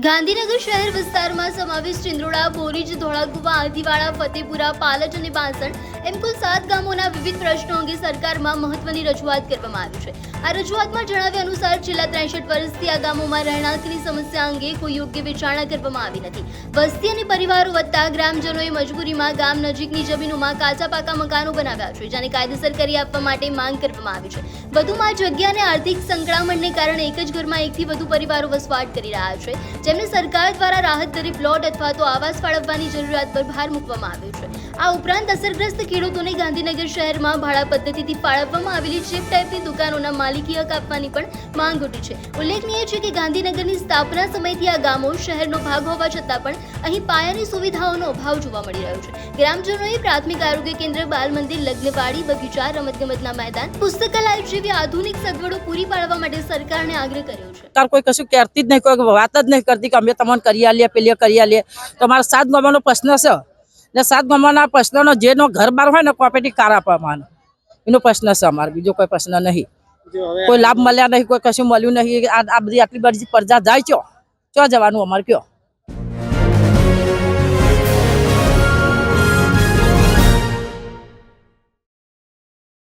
ગાંધીનગર શહેર વિસ્તારમાં સમાવિષ્ટ ઇન્દ્રોડા, બોરીજ, ધોળાકુવા, આદિવાડા, ફતેપુરા, પાલજ અને બાસણ એમ કુલ 7 ગામોના વિવિધ પ્રશ્નો અંગે સરકારમાં મહત્વની રજૂઆત કરવામાં આવી છે। આ રજૂઆતમાં જણાવ્યા અનુસાર છેલ્લા 63 વર્ષથી આ ગામોમાં રહેણાંકની સમસ્યા અંગે કોઈ યોગ્ય વિચારણા કરવામાં આવી નથી। વસ્તી અને પરિવારો વધતા ગ્રામજનોએ મજબૂરીમાં ગામ નજીકની જમીનોમાં કાચા પાકા મકાનો બનાવ્યા છે, જેને કાયદેસર કરી આપવા માટે માંગ કરવામાં આવી છે। વધુમાં જગ્યા અને આર્થિક સંકળામણને કારણે એક જ ઘરમાં એકથી વધુ પરિવારો વસવાટ કરી રહ્યા છે, જેમને સરકાર દ્વારા રાહત દરે પ્લોટ અથવા તો આવાસ ફાળવવાની જરૂરિયાત પર ભાર મૂકવામાં આવ્યો છે। આ ઉપરાંત અસરગ્રસ્ત ખેડૂતોને ગાંધીનગર શહેરમાં ભાડા પદ્ધતિથી ફાળવવામાં આવેલી ચીપ ટાઈપની દુકાનોના માલિકી હક આપવાની પણ માંગ ઉઠી છે। ઉલ્લેખનીય છે કે ગાંધીનગરની સ્થાપના સમયથી આ ગામો શહેરનો ભાગ હોવા છતાં પણ અહીં પાયાની સુવિધાઓનો અભાવ જોવા મળી રહ્યો છે। ગ્રામજનોએ પ્રાથમિક આરોગ્ય કેન્દ્ર, બાલ મંદિર, લગ્નવાડી, બગીચા, રમતગમતના મેદાન, પુસ્તકાલય જેવી આધુનિક સગવડો પૂરી પાડવા માટે સરકારને આગ્રહ કર્યો છે। सरकार कोई कशु करती नहीं, कोई बात ज नहीं करती कि अमे तमने करी आलीए पेली करी आलीए। तो अमारा 7 गामोनो प्रश्न छे ने 7 गामोना प्रश्ननो जेनो घर बार होय ने कोऑपरेटिव कार आपवानो एनो प्रश्न छे। अमारे बीजो कोई प्रश्न नहीं, कोई लाभ मळ्या नहीं, कोई कशु मळ्युं नहीं। आ बधी आटली बधी प्रजा जाय छो जवानुं अमारे क्यों